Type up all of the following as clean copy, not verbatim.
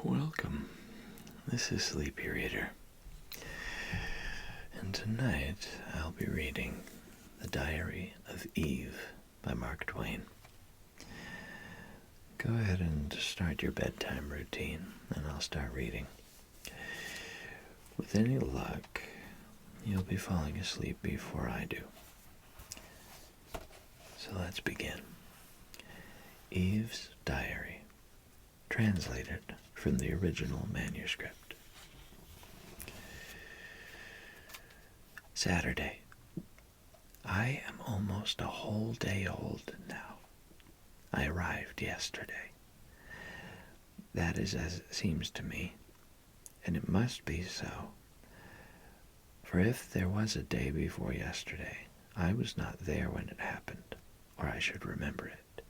Welcome. This is Sleepy Reader. And tonight I'll be reading The Diary of Eve by Mark Twain. Go ahead and start your bedtime routine, and I'll start reading. With any luck, you'll be falling asleep before I do. So let's begin. Eve's Diary, translated from the original manuscript. Saturday. I am almost a whole day old now. I arrived yesterday. That is as it seems to me, and it must be so. For if there was a day before yesterday, I was not there when it happened, or I should remember it.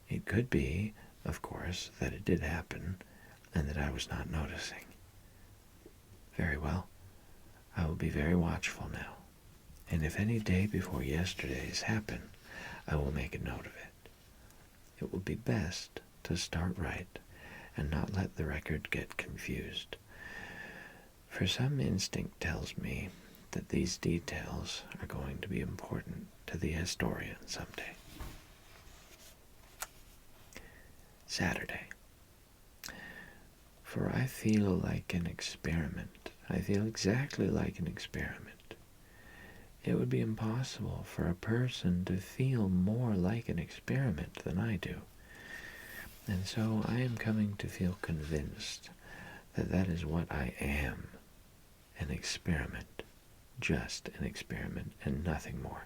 It could be, of course, that it did happen, and that I was not noticing. Very well. I will be very watchful now, and if any day before yesterday's happen, I will make a note of it. It will be best to start right, and not let the record get confused. For some instinct tells me that these details are going to be important to the historian someday. Saturday. For I feel like an experiment. I feel exactly like an experiment. It would be impossible for a person to feel more like an experiment than I do. And so I am coming to feel convinced that that is what I am, an experiment, just an experiment and nothing more.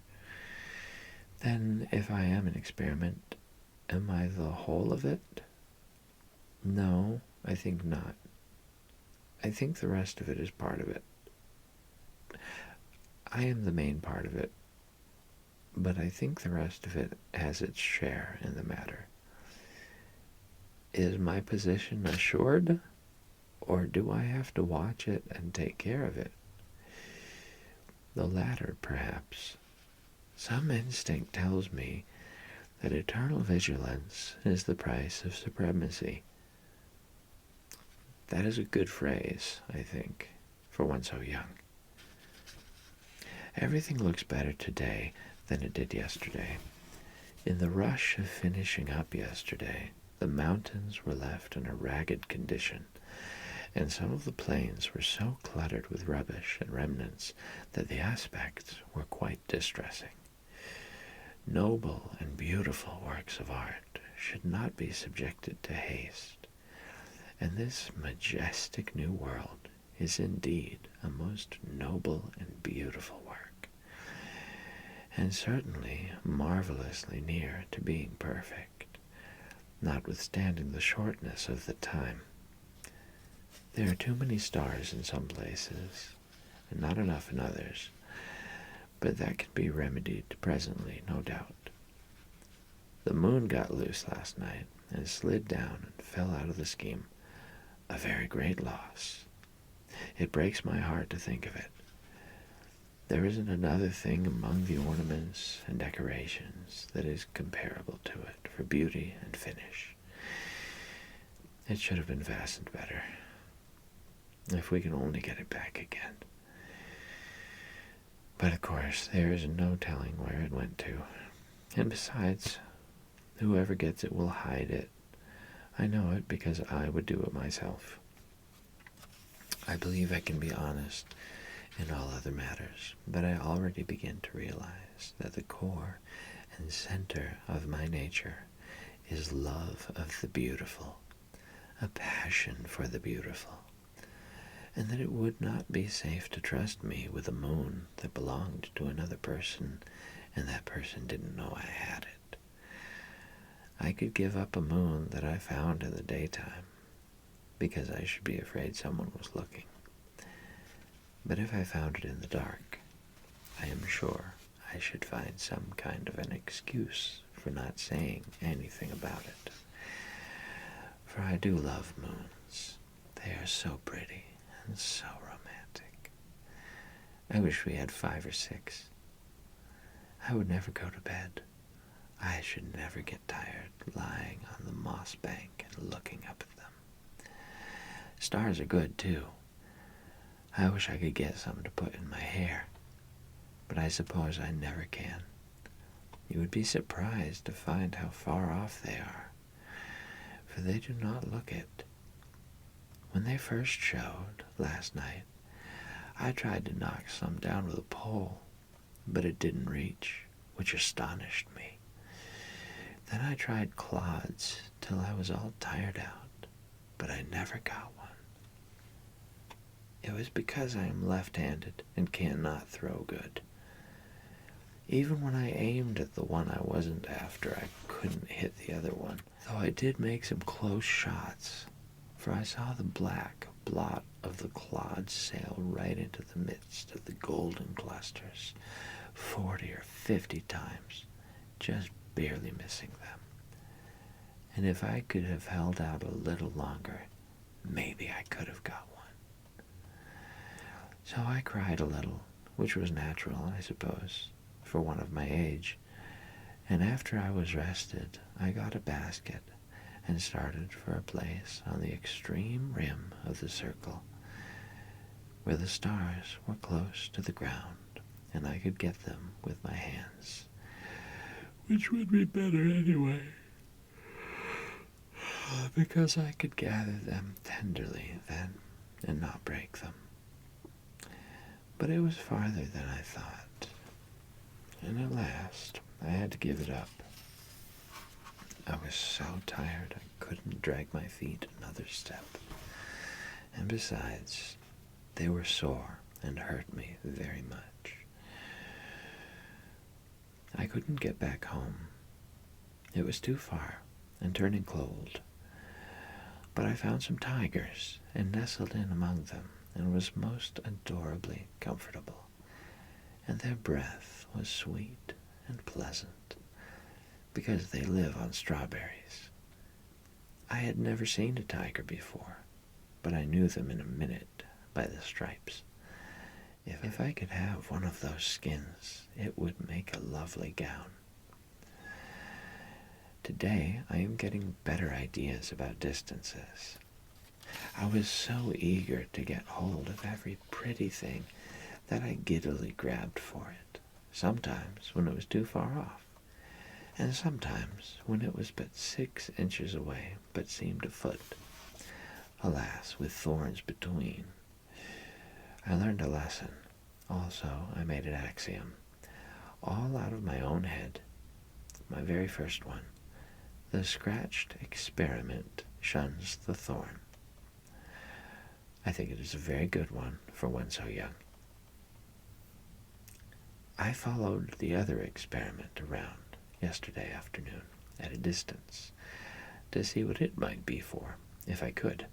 Then if I am an experiment, am I the whole of it? No, I think not. I think the rest of it is part of it. I am the main part of it, but I think the rest of it has its share in the matter. Is my position assured, or do I have to watch it and take care of it? The latter, perhaps. Some instinct tells me that eternal vigilance is the price of supremacy. That is a good phrase, I think, for one so young. Everything looks better today than it did yesterday. In the rush of finishing up yesterday, the mountains were left in a ragged condition, and some of the plains were so cluttered with rubbish and remnants that the aspects were quite distressing. Noble and beautiful works of art should not be subjected to haste, and this majestic new world is indeed a most noble and beautiful work, and certainly marvelously near to being perfect, notwithstanding the shortness of the time. There are too many stars in some places, and not enough in others, but that can be remedied presently, no doubt. The moon got loose last night, and slid down and fell out of the scheme. A very great loss. It breaks my heart to think of it. There isn't another thing among the ornaments and decorations that is comparable to it for beauty and finish. It should have been fastened better. If we can only get it back again. But of course, there is no telling where it went to. And besides, whoever gets it will hide it. I know it because I would do it myself. I believe I can be honest in all other matters, but I already begin to realize that the core and center of my nature is love of the beautiful, a passion for the beautiful, and that it would not be safe to trust me with a moon that belonged to another person, and that person didn't know I had it. I could give up a moon that I found in the daytime, because I should be afraid someone was looking. But if I found it in the dark, I am sure I should find some kind of an excuse for not saying anything about it. For I do love moons. They are so pretty and so romantic. I wish we had 5 or 6. I would never go to bed. I should never get tired lying on the moss bank and looking up at them. Stars are good, too. I wish I could get some to put in my hair, but I suppose I never can. You would be surprised to find how far off they are, for they do not look it. When they first showed, last night, I tried to knock some down with a pole, but it didn't reach, which astonished me. Then I tried clods till I was all tired out, but I never got one. It was because I am left-handed and cannot throw good. Even when I aimed at the one I wasn't after, I couldn't hit the other one, though I did make some close shots, for I saw the black blot of the clods sail right into the midst of the golden clusters, 40 or 50 times, just barely missing them. And if I could have held out a little longer, maybe I could have got one. So I cried a little, which was natural, I suppose, for one of my age, and after I was rested, I got a basket and started for a place on the extreme rim of the circle, where the stars were close to the ground, and I could get them with my hands, which would be better anyway, because I could gather them tenderly then and not break them. But it was farther than I thought, and at last I had to give it up. I was so tired I couldn't drag my feet another step, and besides, they were sore and hurt me very much. I couldn't get back home. It was too far and turning cold, but I found some tigers and nestled in among them and was most adorably comfortable, and their breath was sweet and pleasant, because they live on strawberries. I had never seen a tiger before, but I knew them in a minute by the stripes. If I could have one of those skins, it would make a lovely gown. Today I am getting better ideas about distances. I was so eager to get hold of every pretty thing that I giddily grabbed for it, sometimes when it was too far off, and sometimes when it was but 6 inches away, but seemed a foot, alas, with thorns between. I learned a lesson. Also, I made an axiom, all out of my own head, my very first one. The scratched experiment shuns the thorn. I think it is a very good one for one so young. I followed the other experiment around yesterday afternoon at a distance to see what it might be for, if I could,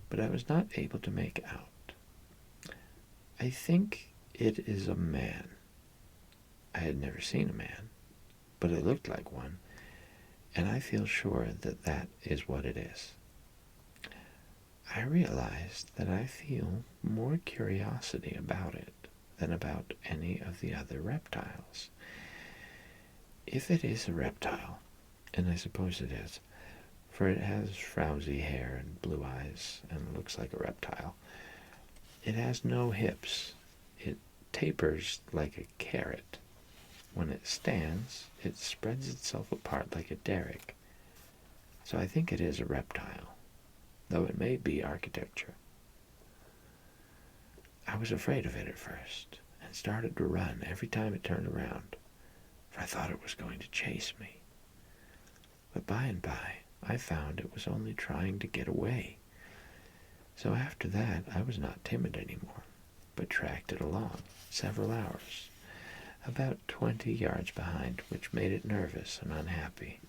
but I was not able to make out. I think it is a man. I had never seen a man, but it looked like one, and I feel sure that that is what it is. I realized that I feel more curiosity about it than about any of the other reptiles. If it is a reptile, and I suppose it is, for it has frowsy hair and blue eyes and looks like a reptile, it has no hips. It tapers like a carrot. When it stands, it spreads itself apart like a derrick. So I think it is a reptile, though it may be architecture. I was afraid of it at first, and started to run every time it turned around, for I thought it was going to chase me. But by and by, I found it was only trying to get away. So after that, I was not timid anymore, but tracked it along several hours, about 20 yards behind, which made it nervous and unhappy.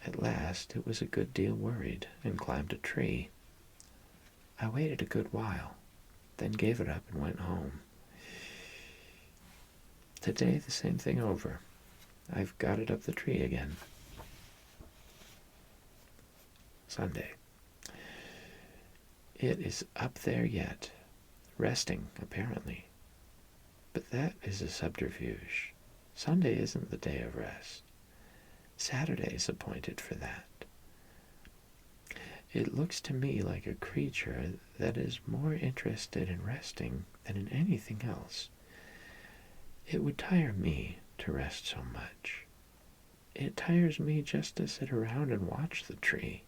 At last, it was a good deal worried and climbed a tree. I waited a good while, then gave it up and went home. Today, the same thing over. I've got it up the tree again. Sunday. It is up there yet, resting, apparently. But that is a subterfuge. Sunday isn't the day of rest. Saturday is appointed for that. It looks to me like a creature that is more interested in resting than in anything else. It would tire me to rest so much. It tires me just to sit around and watch the tree.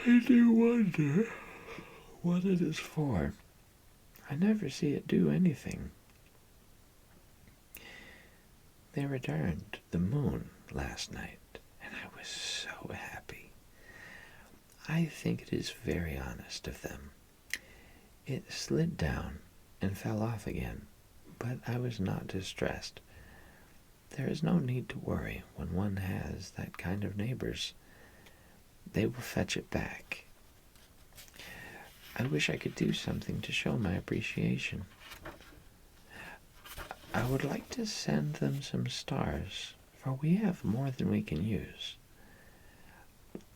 I do wonder what it is for. I never see it do anything. They returned the moon last night, and I was so happy. I think it is very honest of them. It slid down and fell off again, but I was not distressed. There is no need to worry when one has that kind of neighbors. They will fetch it back. I wish I could do something to show my appreciation. I would like to send them some stars, for we have more than we can use.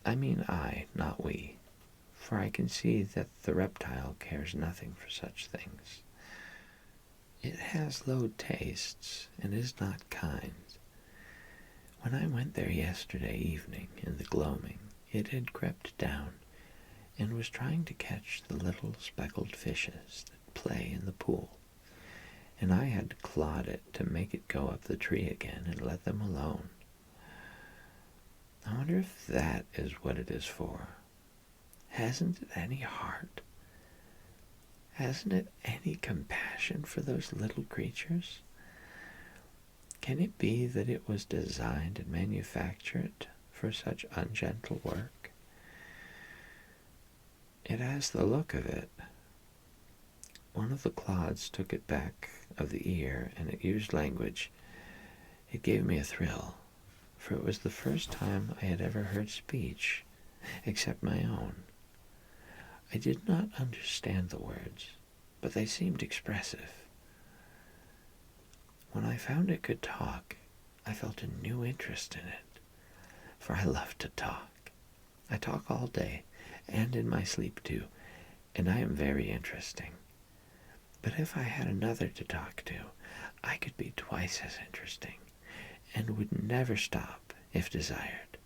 I mean I, not we, for I can see that the reptile cares nothing for such things. It has low tastes and is not kind. When I went there yesterday evening in the gloaming, it had crept down and was trying to catch the little speckled fishes that play in the pool, and I had to clod it to make it go up the tree again and let them alone. I wonder if that is what it is for. Hasn't it any heart? Hasn't it any compassion for those little creatures? Can it be that it was designed and manufactured for such ungentle work? It has the look of it. One of the clods took it back of the ear, and it used language. It gave me a thrill, for it was the first time I had ever heard speech, except my own. I did not understand the words, but they seemed expressive. When I found it could talk, I felt a new interest in it, for I love to talk. I talk all day, and in my sleep too, and I am very interesting. But if I had another to talk to, I could be twice as interesting, and would never stop if desired.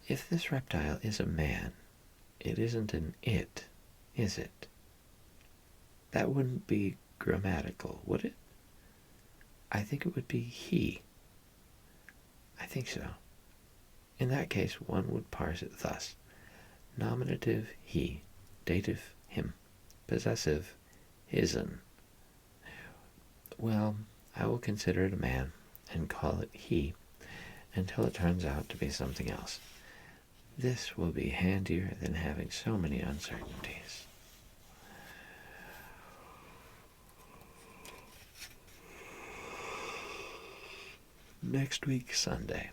If this reptile is a man, it isn't an it, is it? That wouldn't be grammatical, would it? I think it would be he. I think so. In that case, one would parse it thus: nominative he, dative him, possessive his'n. Well, I will consider it a man and call it he until it turns out to be something else. This will be handier than having so many uncertainties. Next week, Sunday.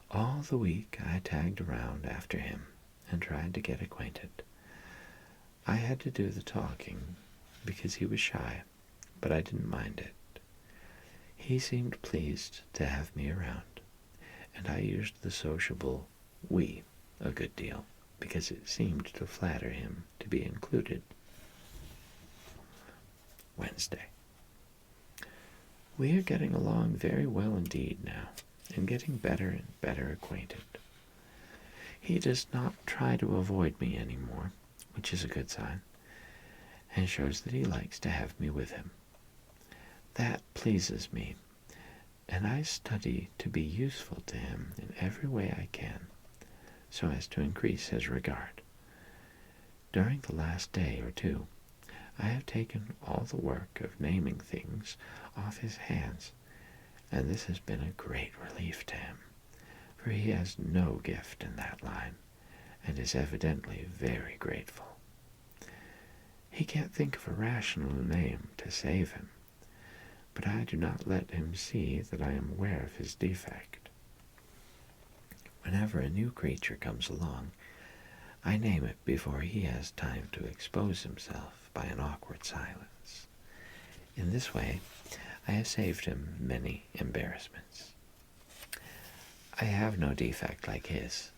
All the week I tagged around after him and tried to get acquainted. I had to do the talking because he was shy, but I didn't mind it. He seemed pleased to have me around, and I used the sociable we a good deal because it seemed to flatter him to be included. Wednesday. We are getting along very well indeed now, and getting better and better acquainted. He does not try to avoid me any more, which is a good sign, and shows that he likes to have me with him. That pleases me, and I study to be useful to him in every way I can, so as to increase his regard. During the last day or two, I have taken all the work of naming things off his hands, and this has been a great relief to him, for he has no gift in that line, and is evidently very grateful. He can't think of a rational name to save him, but I do not let him see that I am aware of his defect. Whenever a new creature comes along, I name it before he has time to expose himself by an awkward silence. In this way, I have saved him many embarrassments. I have no defect like his.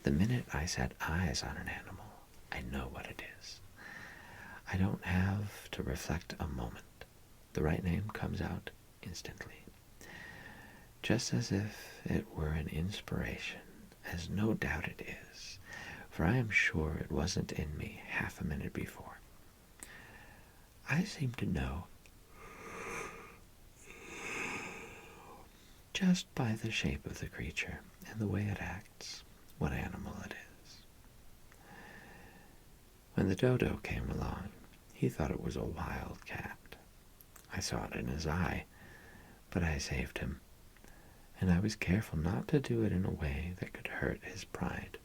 The minute I set eyes on an animal, I know what it is. I don't have to reflect a moment. The right name comes out instantly. just as if it were an inspiration, as no doubt it is, for I am sure it wasn't in me half a minute before. I seem to know, just by the shape of the creature and the way it acts, what animal it is. When the dodo came along, he thought it was a wild cat. I saw it in his eye, but I saved him, and I was careful not to do it in a way that could hurt his pride.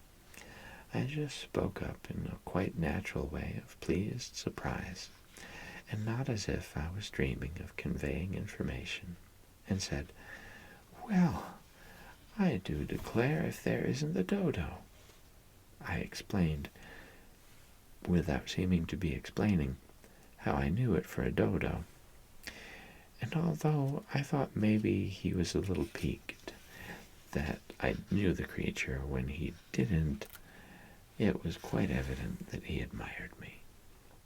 I just spoke up in a quite natural way of pleased surprise, and not as if I was dreaming of conveying information, and said, "Well, I do declare if there isn't the dodo." I explained, without seeming to be explaining, how I knew it for a dodo. And although I thought maybe he was a little piqued that I knew the creature when he didn't, it was quite evident that he admired me.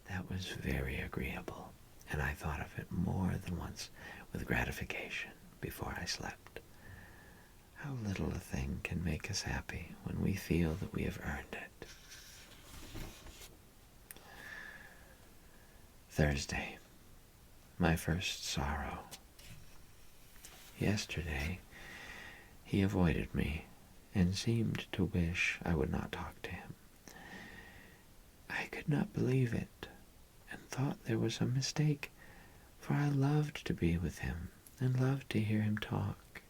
That was very agreeable, and I thought of it more than once with gratification before I slept. How little a thing can make us happy when we feel that we have earned it. Thursday, my first sorrow. Yesterday, he avoided me and seemed to wish I would not talk to him. I could not believe it, and thought there was a mistake, for I loved to be with him and loved to hear him talk.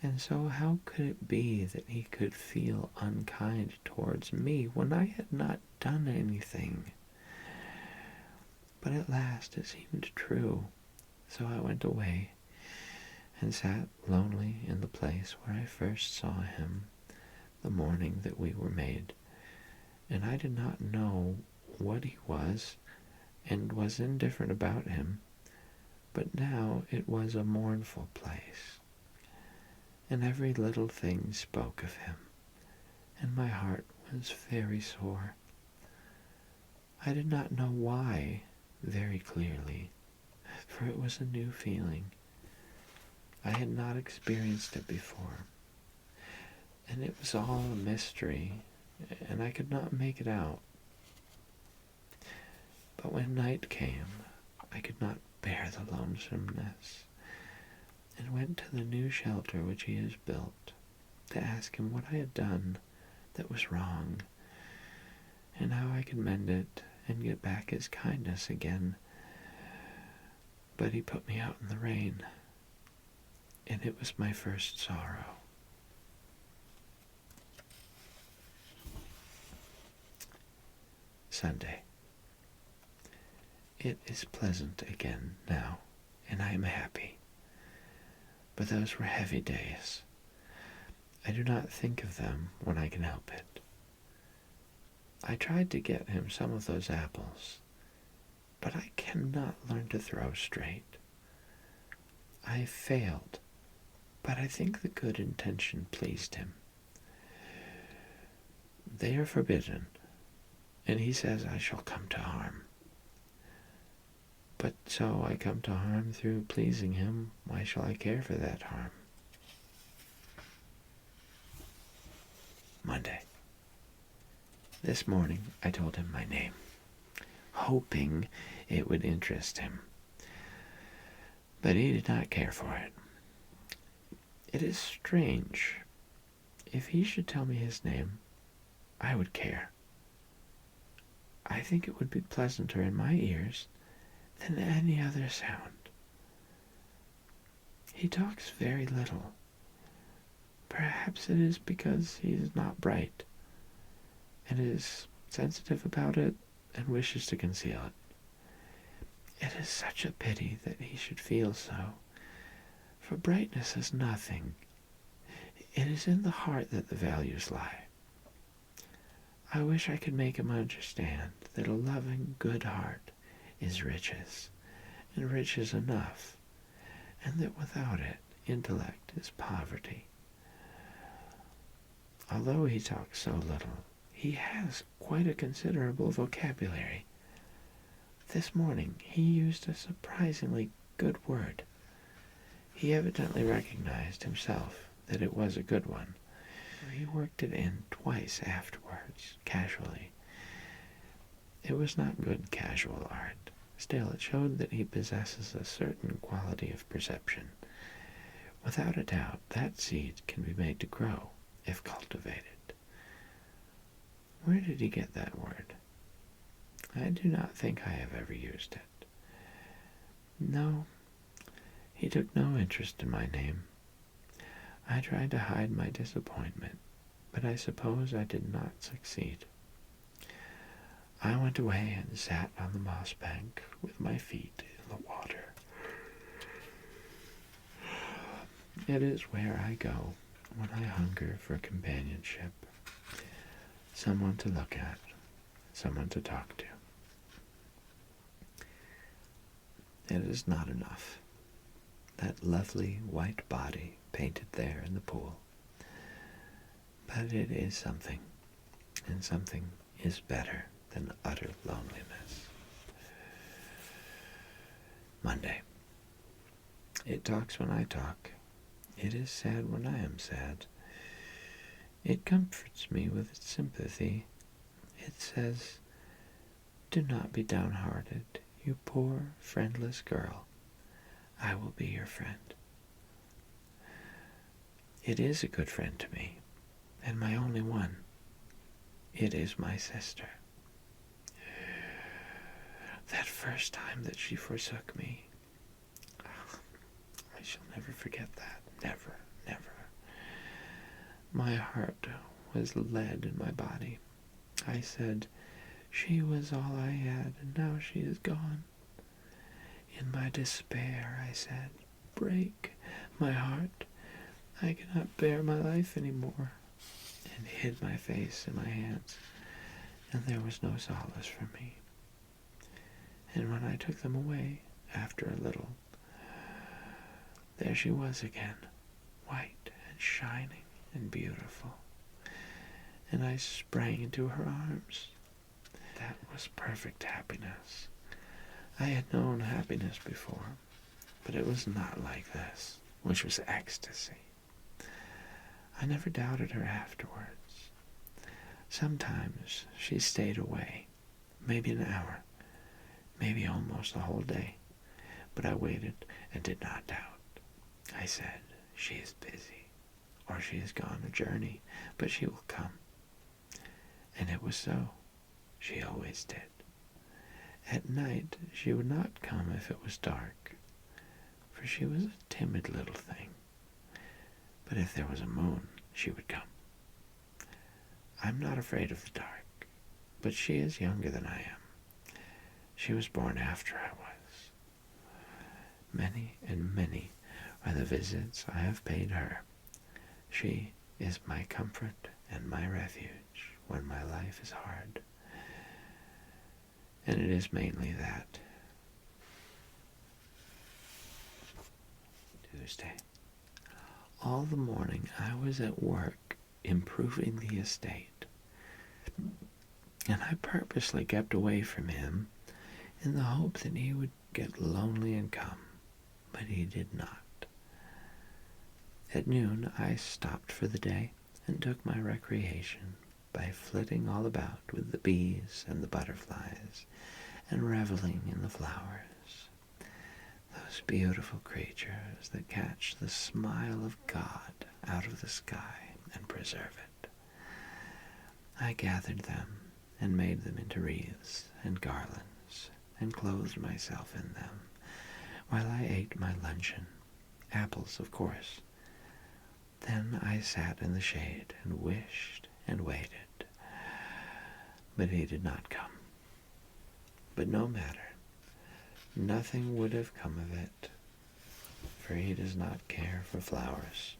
And so how could it be that he could feel unkind towards me when I had not done anything? But at last it seemed true, so I went away and sat lonely in the place where I first saw him the morning that we were made, and I did not know what he was, and was indifferent about him, but now it was a mournful place, and every little thing spoke of him, and my heart was very sore. I did not know why very clearly, for it was a new feeling. I had not experienced it before, and it was all a mystery, and I could not make it out. But when night came, I could not bear the lonesomeness, and went to the new shelter which he has built to ask him what I had done that was wrong, and how I could mend it and get back his kindness again. But he put me out in the rain, and it was my first sorrow. Sunday. It is pleasant again now, and I am happy. But those were heavy days. I do not think of them when I can help it. I tried to get him some of those apples, but I cannot learn to throw straight. I failed, but I think the good intention pleased him. They are forbidden, and he says I shall come to harm. But so I come to harm through pleasing him, why shall I care for that harm? Monday. This morning I told him my name, hoping it would interest him. But he did not care for it. It is strange. If he should tell me his name, I would care. I think it would be pleasanter in my ears than any other sound. He talks very little. Perhaps it is because he is not bright, and is sensitive about it, and wishes to conceal it. It is such a pity that he should feel so, for brightness is nothing. It is in the heart that the values lie. I wish I could make him understand that a loving, good heart is riches, and riches enough, and that without it, intellect is poverty. Although he talks so little, he has quite a considerable vocabulary. This morning he used a surprisingly good word. He evidently recognized himself that it was a good one, for he worked it in twice afterwards, casually. It was not good casual art. Still, it showed that he possesses a certain quality of perception. Without a doubt, that seed can be made to grow, if cultivated. Where did he get that word? I do not think I have ever used it. No, he took no interest in my name. I tried to hide my disappointment, but I suppose I did not succeed. I went away and sat on the moss bank with my feet in the water. It is where I go when I hunger for companionship, someone to look at, someone to talk to. It is not enough. That lovely white body painted there in the pool. But it is something, and something is better than utter loneliness. Monday. It talks when I talk. It is sad when I am sad. It comforts me with its sympathy. It says, "Do not be downhearted, you poor, friendless girl. I will be your friend." It is a good friend to me, and my only one. It is my sister. That first time that she forsook me, I shall never forget that. Never, never. My heart was lead in my body. I said, "She was all I had, and now she is gone." In my despair, I said, "Break, my heart. I cannot bear my life any more," and hid my face in my hands, and there was no solace for me. And when I took them away, after a little, there she was again, white and shining and beautiful, and I sprang into her arms. That was perfect happiness. I had known happiness before, but it was not like this, which was ecstasy. I never doubted her afterwards. Sometimes she stayed away, maybe an hour, maybe almost a whole day, but I waited and did not doubt. I said, "She is busy, or she has gone a journey, but she will come." And it was so. She always did. At night she would not come if it was dark, for she was a timid little thing. But if there was a moon, she would come. I'm not afraid of the dark, but she is younger than I am. She was born after I was. Many and many are the visits I have paid her. She is my comfort and my refuge when my life is hard. And it is mainly that. Tuesday. All the morning I was at work improving the estate, and I purposely kept away from him in the hope that he would get lonely and come, but he did not. At noon I stopped for the day and took my recreation by flitting all about with the bees and the butterflies and reveling in the flowers, those beautiful creatures that catch the smile of God out of the sky and preserve it. I gathered them and made them into wreaths and garlands and clothed myself in them while I ate my luncheon, apples, of course. Then I sat in the shade and wished and waited, but he did not come. But no matter, nothing would have come of it, for he does not care for flowers.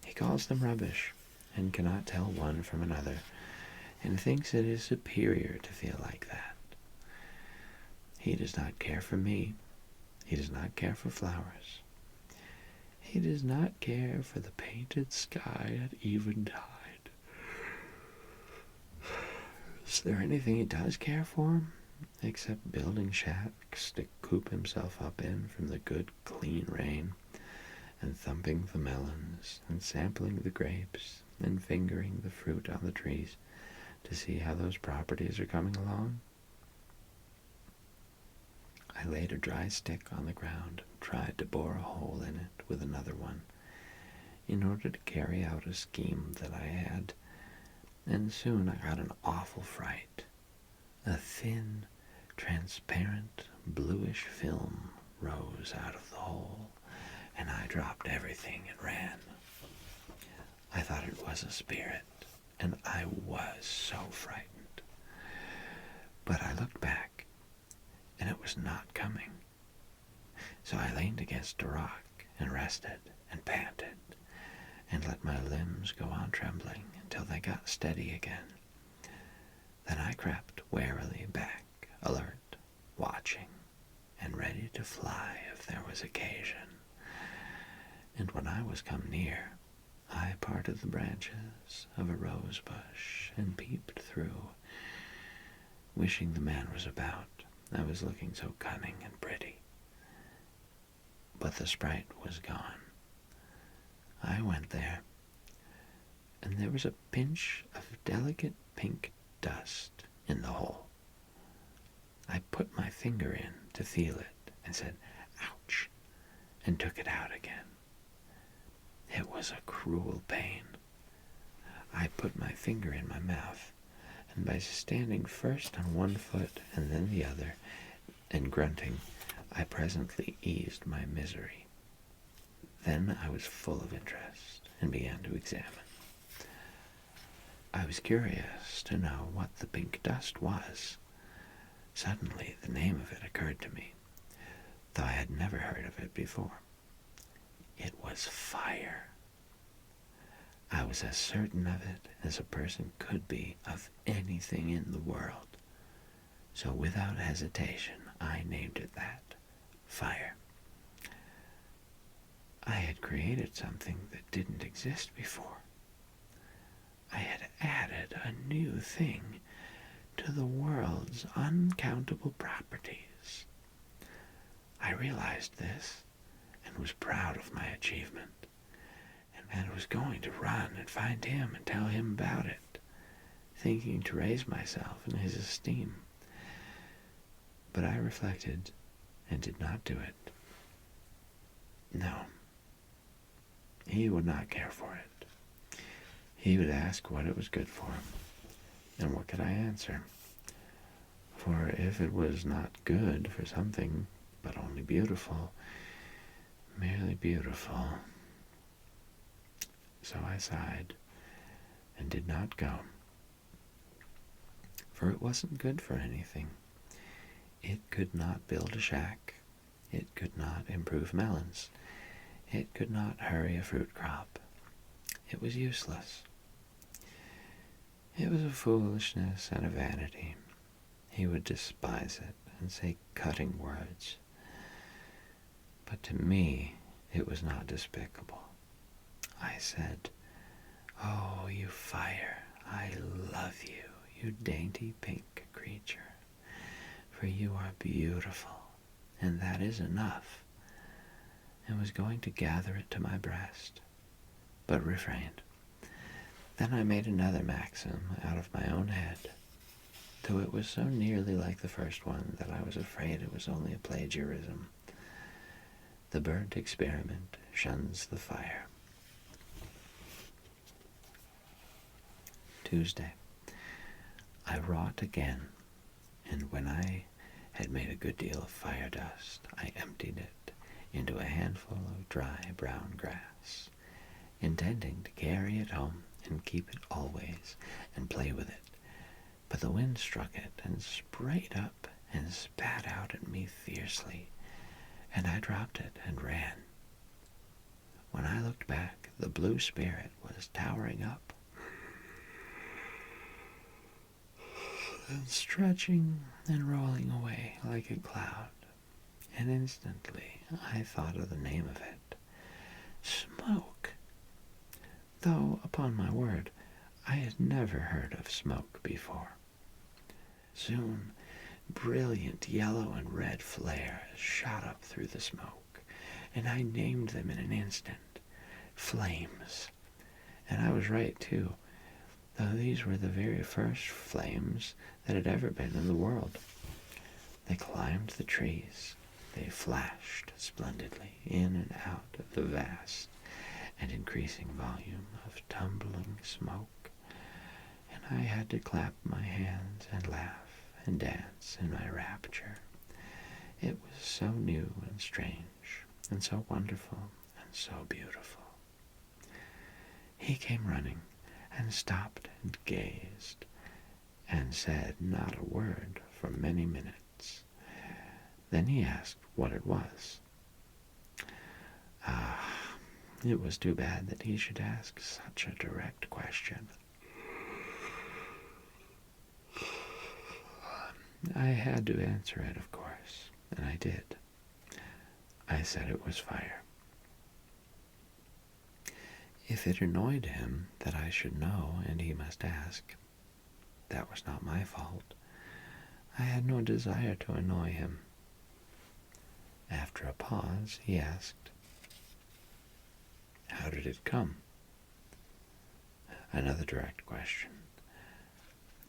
He calls them rubbish, and cannot tell one from another, and thinks it is superior to feel like that. He does not care for me. He does not care for flowers. He does not care for the painted sky at eventide. Is there anything he does care for, except building shacks to coop himself up in from the good, clean rain, and thumping the melons, and sampling the grapes, and fingering the fruit on the trees to see how those properties are coming along? I laid a dry stick on the ground and tried to bore a hole in it with another one in order to carry out a scheme that I had, and soon I got an awful fright. A thin, transparent, bluish film rose out of the hole, and I dropped everything and ran. I thought it was a spirit, and I was so frightened. But I looked back, and it was not coming. So I leaned against a rock and rested and panted and let my limbs go on trembling until they got steady again. Then I crept warily back, alert, watching, and ready to fly if there was occasion. And when I was come near, I parted the branches of a rose bush and peeped through, wishing the man was about. I was looking so cunning and pretty. But the sprite was gone. I went there, and there was a pinch of delicate pink dust in the hole. I put my finger in to feel it and said, "Ouch," and took it out again. It was a cruel pain. I put my finger in my mouth, and by standing first on one foot and then the other, and grunting, I presently eased my misery. Then I was full of interest and began to examine. I was curious to know what the pink dust was. Suddenly the name of it occurred to me, though I had never heard of it before. It was fire. I was as certain of it as a person could be of anything in the world. So without hesitation, I named it that, fire. I had created something that didn't exist before. I had added a new thing to the world's uncountable properties. I realized this and was proud of my achievement, and was going to run and find him and tell him about it, thinking to raise myself in his esteem. But I reflected and did not do it. No, he would not care for it. He would ask what it was good for, and what could I answer? For if it was not good for something, but only beautiful, merely beautiful. So I sighed and did not go, for it wasn't good for anything. It could not build a shack. It could not improve melons. It could not hurry a fruit crop. It was useless. It was a foolishness and a vanity. He would despise it and say cutting words. But to me, it was not despicable. I said, "Oh, you fire, I love you, you dainty pink creature, for you are beautiful, and that is enough," and was going to gather it to my breast, but refrained. Then I made another maxim out of my own head, though it was so nearly like the first one that I was afraid it was only a plagiarism. The burnt experiment shuns the fire. Tuesday. I wrought again, and when I had made a good deal of fire dust, I emptied it into a handful of dry brown grass, intending to carry it home and keep it always and play with it. But the wind struck it and sprayed up and spat out at me fiercely, and I dropped it and ran. When I looked back, the blue spirit was towering up and stretching and rolling away like a cloud, and instantly I thought of the name of it, smoke, though, upon my word, I had never heard of smoke before. Soon, brilliant yellow and red flares shot up through the smoke, and I named them in an instant. Flames. And I was right, too, though these were the very first flames that had ever been in the world. They climbed the trees. They flashed splendidly in and out of the vast and increasing volume of tumbling smoke, and I had to clap my hands and laugh and dance in my rapture. It was so new and strange, and so wonderful, and so beautiful. He came running, and stopped and gazed, and said not a word for many minutes. Then he asked what it was. It was too bad that he should ask such a direct question. I had to answer it, of course, and I did. I said it was fire. If it annoyed him that I should know and he must ask, that was not my fault. I had no desire to annoy him. After a pause, he asked, "How did it come?" Another direct question,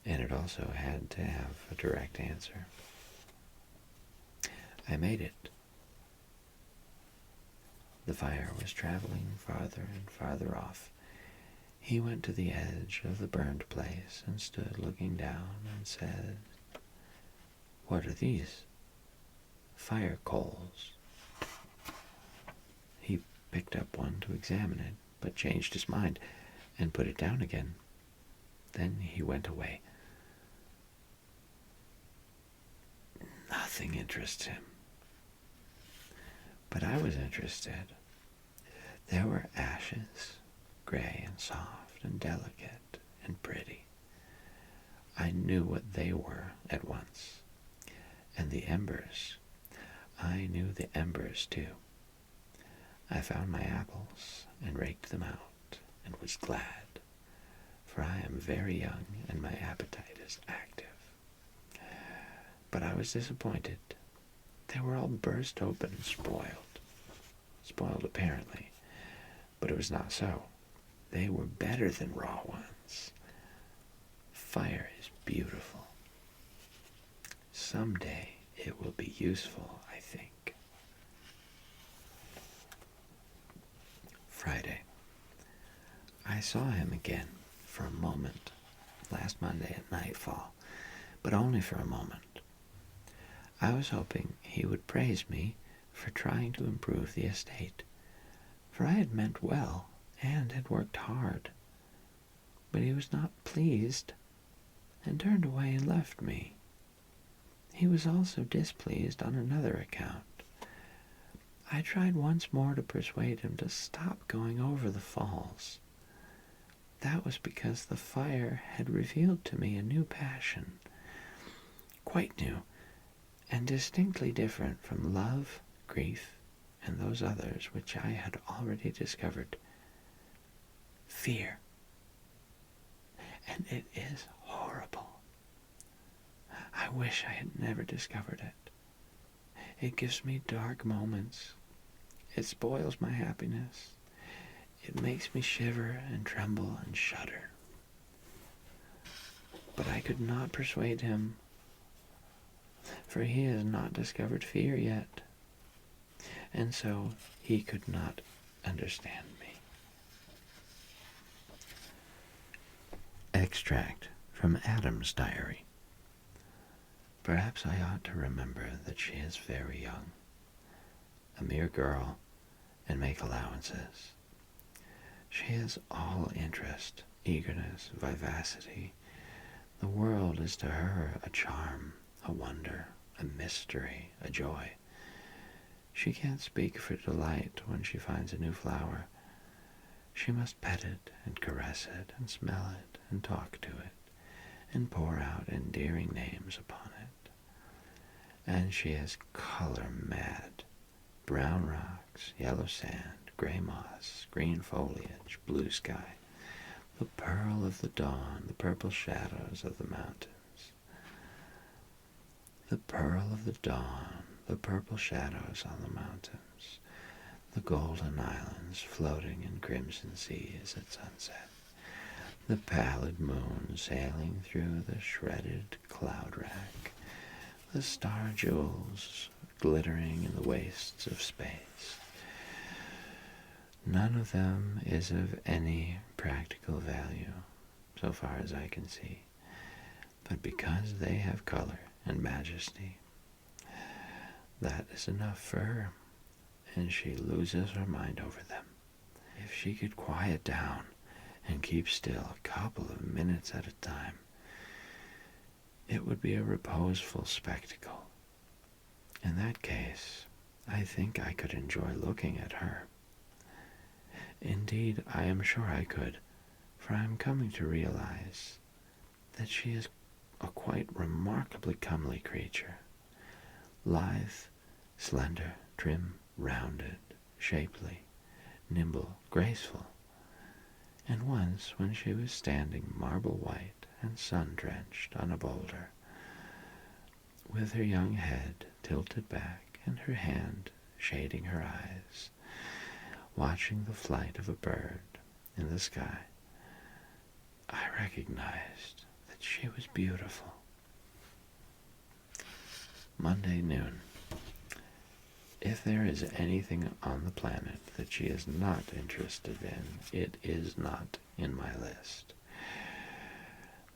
and it also had to have a direct answer. I made it. The fire was traveling farther and farther off. He went to the edge of the burned place and stood looking down and said, "What are these?" "Fire coals." He picked up one to examine it, but changed his mind and put it down again. Then he went away. Nothing interests him. But I was interested. There were ashes, gray and soft and delicate and pretty. I knew what they were at once. And the embers, I knew the embers too. I found my apples and raked them out and was glad, for I am very young and my appetite is active. But I was disappointed. They were all burst open and spoiled. Spoiled apparently, but it was not so. They were better than raw ones. Fire is beautiful. Someday it will be useful, I think. Friday. I saw him again for a moment last Monday at nightfall, but only for a moment. I was hoping he would praise me for trying to improve the estate, for I had meant well and had worked hard. But he was not pleased, and turned away and left me. He was also displeased on another account. I tried once more to persuade him to stop going over the falls. That was because the fire had revealed to me a new passion, quite new, and distinctly different from love, grief, and those others which I had already discovered. Fear. And it is horrible. I wish I had never discovered it. It gives me dark moments. It spoils my happiness. It makes me shiver and tremble and shudder. But I could not persuade him, for he has not discovered fear yet, and so he could not understand me. Extract from Adam's diary. Perhaps I ought to remember that she is very young, a mere girl, and make allowances. She is all interest, eagerness, vivacity. The world is to her a charm, a wonder, a mystery, a joy. She can't speak for delight when she finds a new flower. She must pet it and caress it and smell it and talk to it and pour out endearing names upon it. And she is color mad. Brown rocks, yellow sand, gray moss, green foliage, blue sky, the pearl of the dawn, the purple shadows of the mountains. The pearl of the dawn, the purple shadows on the mountains, golden islands floating in crimson seas at sunset, the pallid moon sailing through the shredded cloud rack, the star jewels glittering in the wastes of space. None of them is of any practical value, so far as I can see, but because they have color and majesty, that is enough for her, and she loses her mind over them. If she could quiet down and keep still a couple of minutes at a time, it would be a reposeful spectacle. In that case, I think I could enjoy looking at her. Indeed, I am sure I could, for I am coming to realize that she is a quite remarkably comely creature, lithe, slender, trim, rounded, shapely, nimble, graceful. And once, when she was standing marble-white and sun-drenched on a boulder, with her young head tilted back and her hand shading her eyes, watching the flight of a bird in the sky, I recognized that she was beautiful. Monday noon. If there is anything on the planet that she is not interested in, it is not in my list.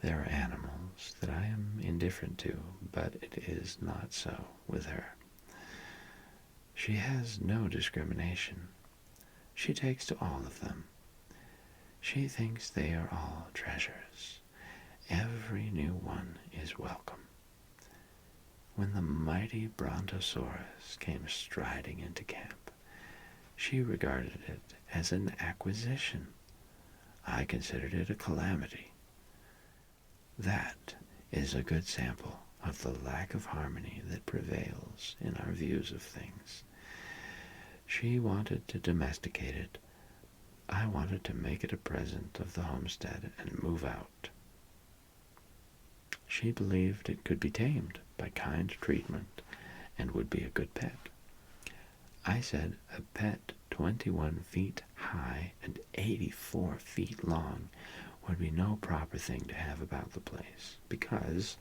There are animals that I am indifferent to, but it is not so with her. She has no discrimination. She takes to all of them. She thinks they are all treasures. Every new one is welcome. When the mighty Brontosaurus came striding into camp, she regarded it as an acquisition. I considered it a calamity. That is a good sample of the lack of harmony that prevails in our views of things. She wanted to domesticate it. I wanted to make it a present of the homestead and move out. She believed it could be tamed by kind treatment and would be a good pet. I said a pet 21 feet high and 84 feet long would be no proper thing to have about the place, because,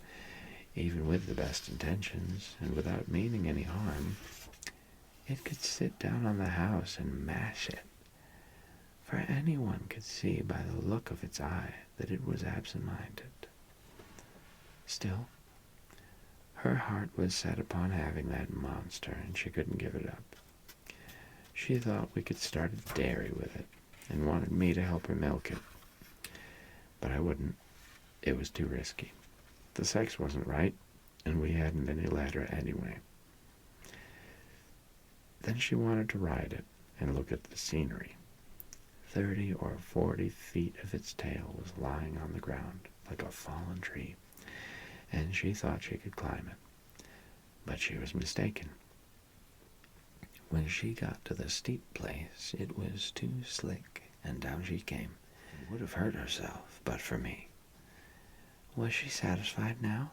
even with the best intentions and without meaning any harm, it could sit down on the house and mash it, for anyone could see by the look of its eye that it was absent-minded. Still, her heart was set upon having that monster, and she couldn't give it up. She thought we could start a dairy with it, and wanted me to help her milk it. But I wouldn't. It was too risky. The sex wasn't right, and we hadn't any ladder anyway. Then she wanted to ride it and look at the scenery. 30 or 40 feet of its tail was lying on the ground like a fallen tree, and she thought she could climb it. But she was mistaken. When she got to the steep place, it was too slick, and down she came. She would have hurt herself, but for me. Was she satisfied now?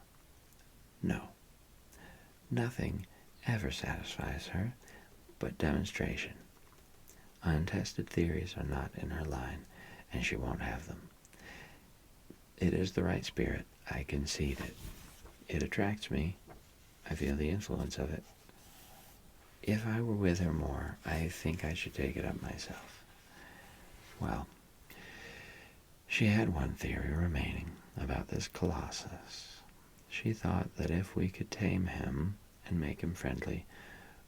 No. Nothing ever satisfies her but demonstration. Untested theories are not in her line, and she won't have them. It is the right spirit, I concede it. It attracts me. I feel the influence of it. If I were with her more, I think I should take it up myself. Well, she had one theory remaining about this Colossus. She thought that if we could tame him and make him friendly,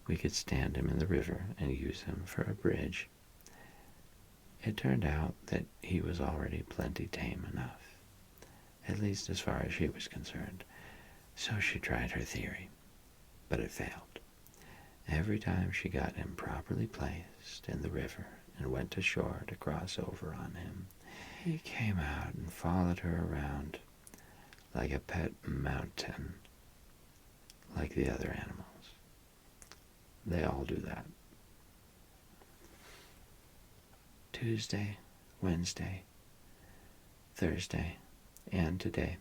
we could stand him in the river and use him for a bridge. It turned out that he was already plenty tame enough, at least as far as she was concerned. So she tried her theory, but it failed. Every time she got him properly placed in the river and went to shore to cross over on him, he came out and followed her around like a pet mountain, like the other animals. They all do that. Tuesday, Wednesday, Thursday, and today,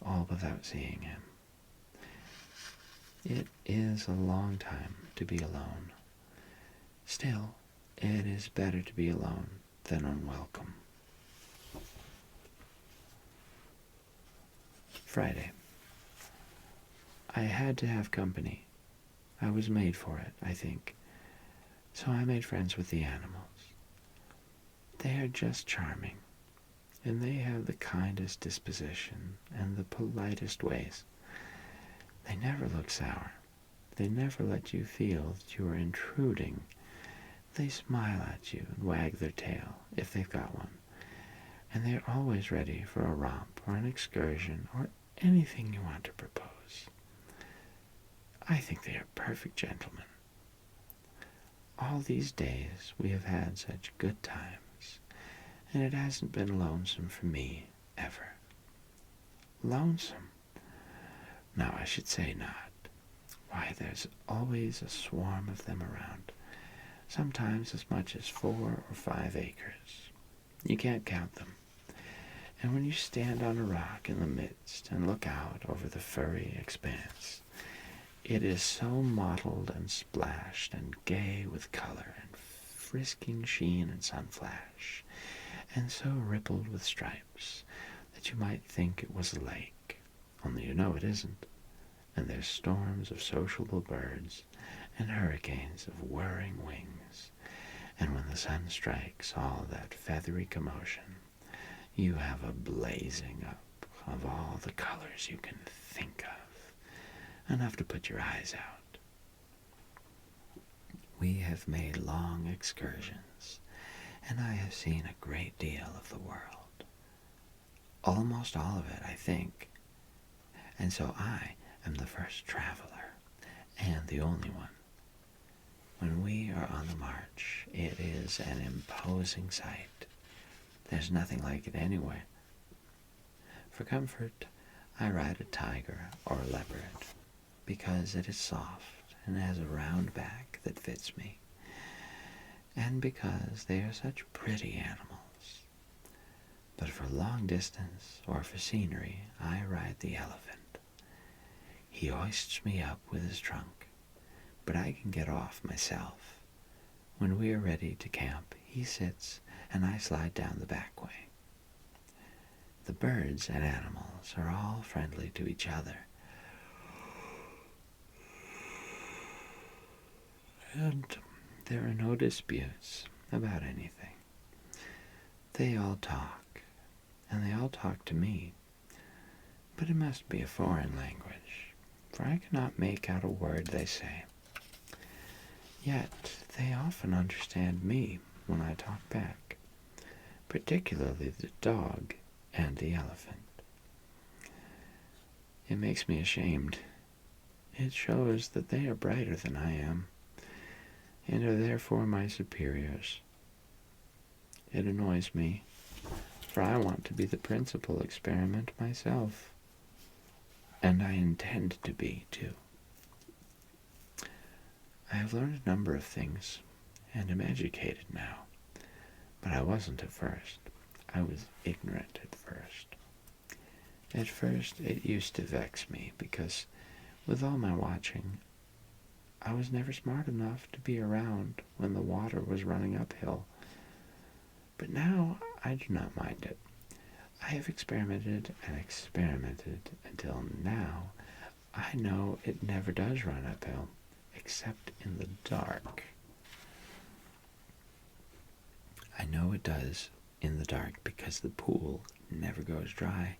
all without seeing him. It is a long time to be alone. Still, It is better to be alone than unwelcome. Friday. I had to have company. I was made for it, I think. So I made friends with the animals. They are just charming, and they have the kindest disposition and the politest ways. They never look sour. They never let you feel that you are intruding. They smile at you and wag their tail, if they've got one, and they are always ready for a romp or an excursion or anything you want to propose. I think they are perfect gentlemen. All these days we have had such good times, and it hasn't been lonesome for me, ever. Lonesome? No, I should say not. Why, there's always a swarm of them around, sometimes as much as 4 or 5 acres. You can't count them. And when you stand on a rock in the midst and look out over the furry expanse, it is so mottled and splashed and gay with color and frisking sheen and sunflash, and so rippled with stripes that you might think it was a lake, only you know it isn't. And there's storms of sociable birds and hurricanes of whirring wings, and when the sun strikes all that feathery commotion, you have a blazing up of all the colors you can think of, enough to put your eyes out. We have made long excursions, and I have seen a great deal of the world. Almost all of it, I think. And so I am the first traveler, and the only one. When we are on the march, it is an imposing sight. There's nothing like it anywhere. For comfort, I ride a tiger or a leopard, because it is soft and has a round back that fits me, and because they are such pretty animals. But for long distance or for scenery, I ride the elephant. He hoists me up with his trunk, but I can get off myself. When we are ready to camp, he sits and I slide down the back way. The birds and animals are all friendly to each other, and there are no disputes about anything. They all talk, and they all talk to me, but it must be a foreign language, for I cannot make out a word they say. Yet they often understand me when I talk back, particularly the dog and the elephant. It makes me ashamed. It shows that they are brighter than I am, and are therefore my superiors. It annoys me, for I want to be the principal experiment myself, and I intend to be, too. I have learned a number of things, and am educated now, but I wasn't at first. I was ignorant at first. At first it used to vex me, because with all my watching, I was never smart enough to be around when the water was running uphill. But now I do not mind it. I have experimented and experimented until now I know it never does run uphill, except in the dark. I know it does in the dark because the pool never goes dry,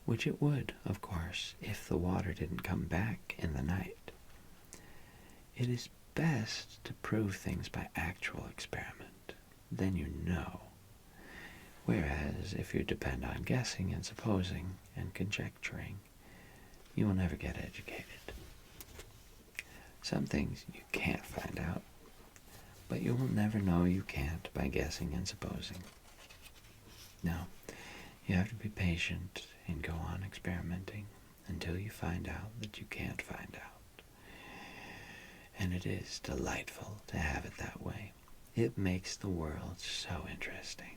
which it would, of course, if the water didn't come back in the night. It is best to prove things by actual experiment. Then you know. Whereas, if you depend on guessing and supposing and conjecturing, you will never get educated. Some things you can't find out, but you will never know you can't by guessing and supposing. No, you have to be patient and go on experimenting until you find out that you can't find out. And it is delightful to have it that way. It makes the world so interesting.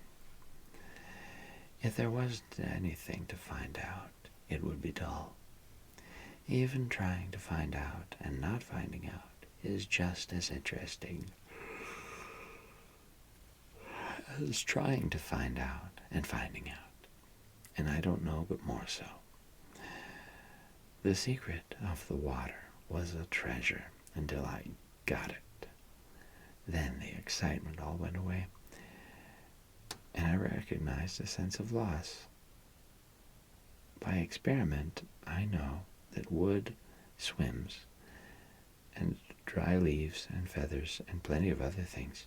If there wasn't anything to find out, it would be dull. Even trying to find out and not finding out is just as interesting as trying to find out and finding out, and I don't know but more so. The secret of the water was a treasure until I got it. Then the excitement all went away, and I recognized a sense of loss. By experiment, I know that wood swims, and dry leaves and feathers and plenty of other things.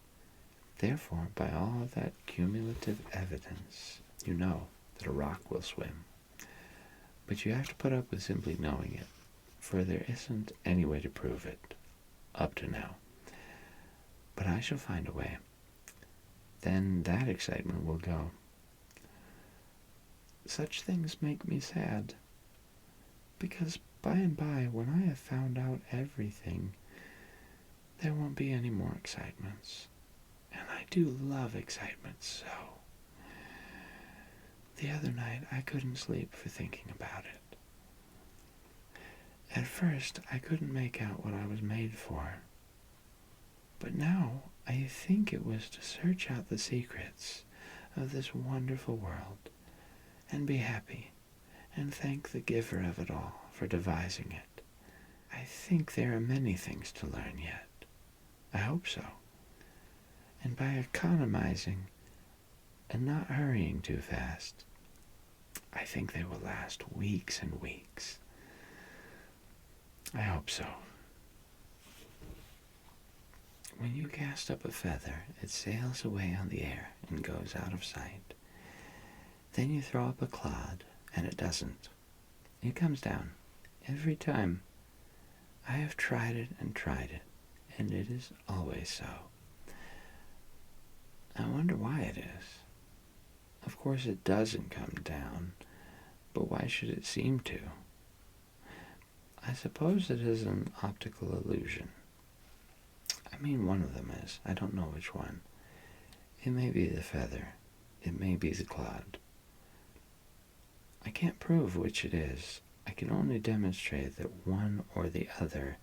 Therefore, by all that cumulative evidence, you know that a rock will swim. But you have to put up with simply knowing it, for there isn't any way to prove it, up to now. But I shall find a way. Then that excitement will go. Such things make me sad, because by and by, when I have found out everything, there won't be any more excitements. And I do love excitement so. The other night, I couldn't sleep for thinking about it. At first, I couldn't make out what I was made for. But now, I think it was to search out the secrets of this wonderful world and be happy and thank the giver of it all for devising it. I think there are many things to learn yet. I hope so. And by economizing and not hurrying too fast, I think they will last weeks and weeks. I hope so. When you cast up a feather, it sails away on the air and goes out of sight. Then you throw up a clod, and it doesn't. It comes down every time. I have tried it, and it is always so. I wonder why it is. Of course it doesn't come down, but why should it seem to? I suppose it is an optical illusion. I mean, one of them is. I don't know which one. It may be the feather. It may be the clod. I can't prove which it is. I can only demonstrate that one or the other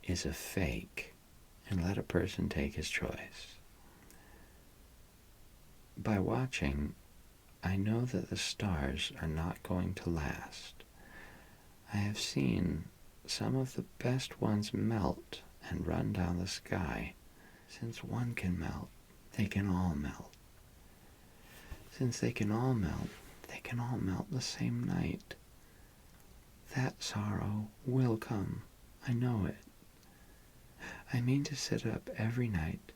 is a fake, and let a person take his choice. By watching, I know that the stars are not going to last. I have seen some of the best ones melt and run down the sky. Since one can melt, they can all melt. Since they can all melt the same night. That sorrow will come. I know it. I mean to sit up every night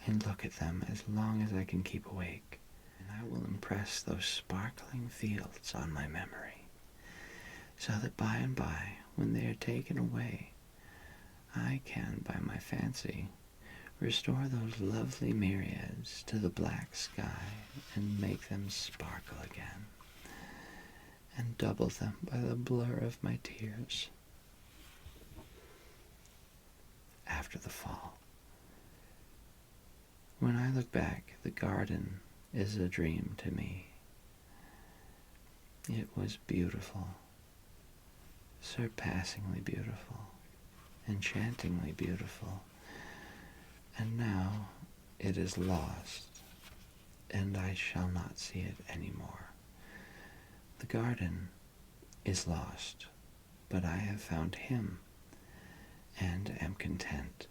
and look at them as long as I can keep awake. And I will impress those sparkling fields on my memory, so that by and by, when they are taken away, I can, by my fancy, restore those lovely myriads to the black sky and make them sparkle again, and double them by the blur of my tears. After the fall, when I look back, the garden is a dream to me. It was beautiful, surpassingly beautiful, enchantingly beautiful, and now it is lost, and I shall not see it any more. The garden is lost, but I have found him, and am content.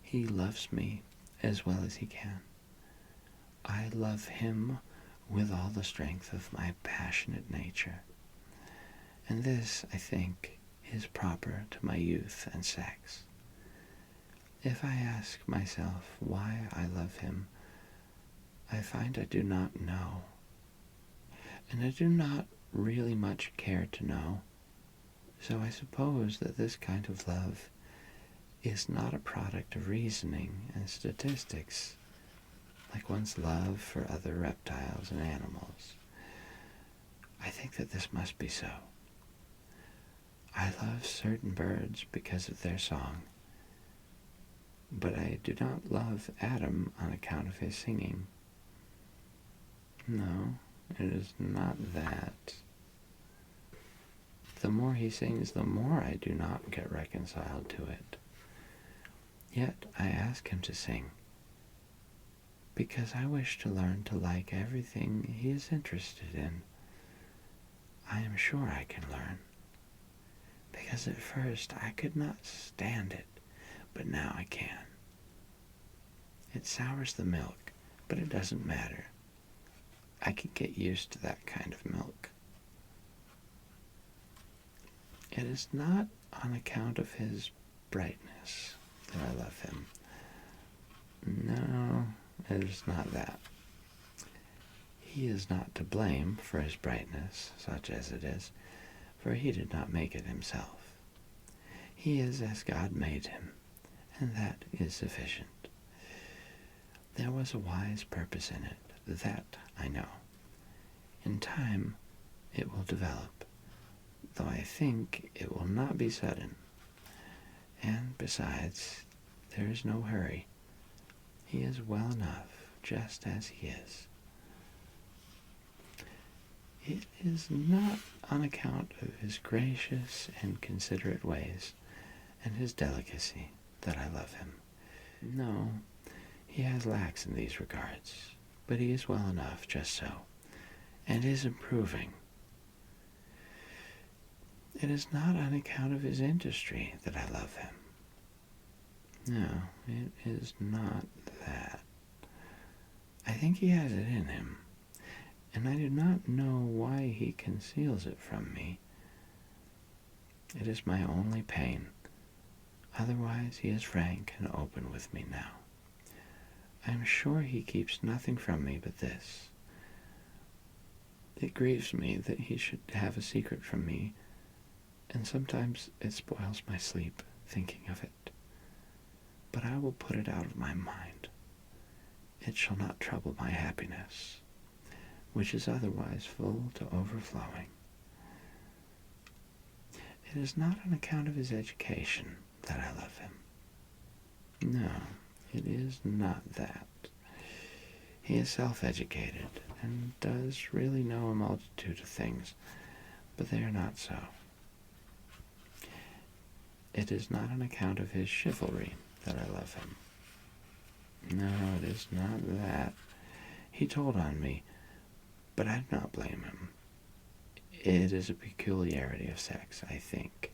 He loves me as well as he can. I love him with all the strength of my passionate nature, and this, I think, is proper to my youth and sex. If I ask myself why I love him, I find I do not know, and I do not really much care to know. So I suppose that this kind of love is not a product of reasoning and statistics, like one's love for other reptiles and animals. I think that this must be so. I love certain birds because of their song, but I do not love Adam on account of his singing. No, it is not that. The more he sings, the more I do not get reconciled to it. Yet I ask him to sing, because I wish to learn to like everything he is interested in. I am sure I can learn, because at first I could not stand it, but now I can. It sours the milk, but it doesn't matter. I can get used to that kind of milk. It is not on account of his brightness that I love him. No, it is not that. He is not to blame for his brightness, such as it is, for he did not make it himself. He is as God made him, and that is sufficient. There was a wise purpose in it, that I know. In time, it will develop, though I think it will not be sudden. And besides, there is no hurry. He is well enough, just as he is. It is not on account of his gracious and considerate ways and his delicacy that I love him. No, he has lacks in these regards, but he is well enough just so, and is improving. It is not on account of his industry that I love him. No, it is not that. I think he has it in him, and I do not know why he conceals it from me. It is my only pain. Otherwise, he is frank and open with me now. I am sure he keeps nothing from me but this. It grieves me that he should have a secret from me, and sometimes it spoils my sleep thinking of it. But I will put it out of my mind. It shall not trouble my happiness, which is otherwise full to overflowing. It is not on account of his education that I love him. No, it is not that. He is self-educated, and does really know a multitude of things, but they are not so. It is not on account of his chivalry that I love him. No, it is not that. He told on me, but I do not blame him. It is a peculiarity of sex, I think,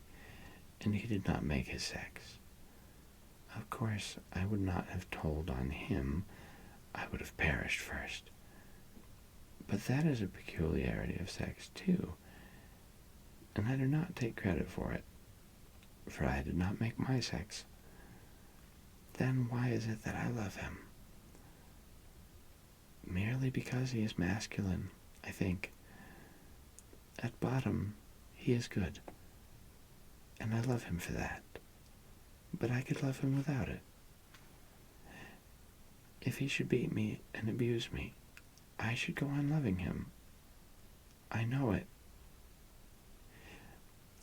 and he did not make his sex. Of course, I would not have told on him. I would have perished first. But that is a peculiarity of sex, too, and I do not take credit for it, for I did not make my sex. Then why is it that I love him? Merely because he is masculine, I think. At bottom, he is good, and I love him for that. But I could love him without it. If he should beat me and abuse me, I should go on loving him. I know it.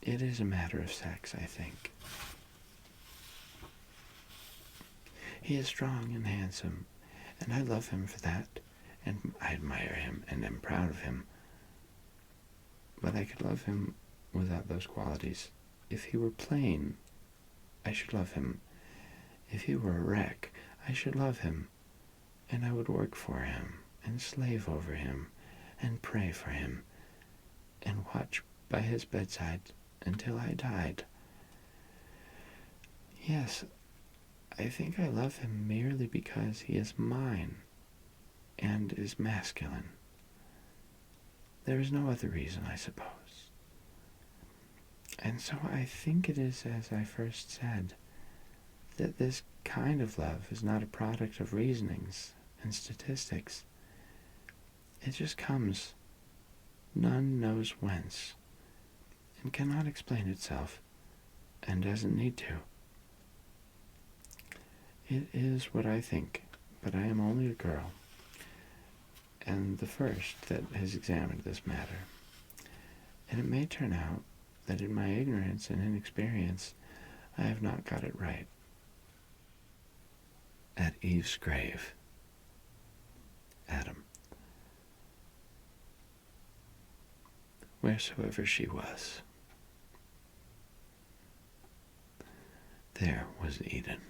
It is a matter of sex, I think. He is strong and handsome, and I love him for that, and I admire him and am proud of him. But I could love him without those qualities. If he were plain, I should love him. If he were a wreck, I should love him, and I would work for him, and slave over him, and pray for him, and watch by his bedside until I died. Yes, I think I love him merely because he is mine, and is masculine. There is no other reason, I suppose. And so I think it is as I first said, that this kind of love is not a product of reasonings and statistics. It just comes, none knows whence, and cannot explain itself, and doesn't need to. It is what I think, but I am only a girl, and the first that has examined this matter, and it may turn out that in my ignorance and inexperience I have not got it right. At Eve's grave, Adam. Wheresoever she was, there was Eden.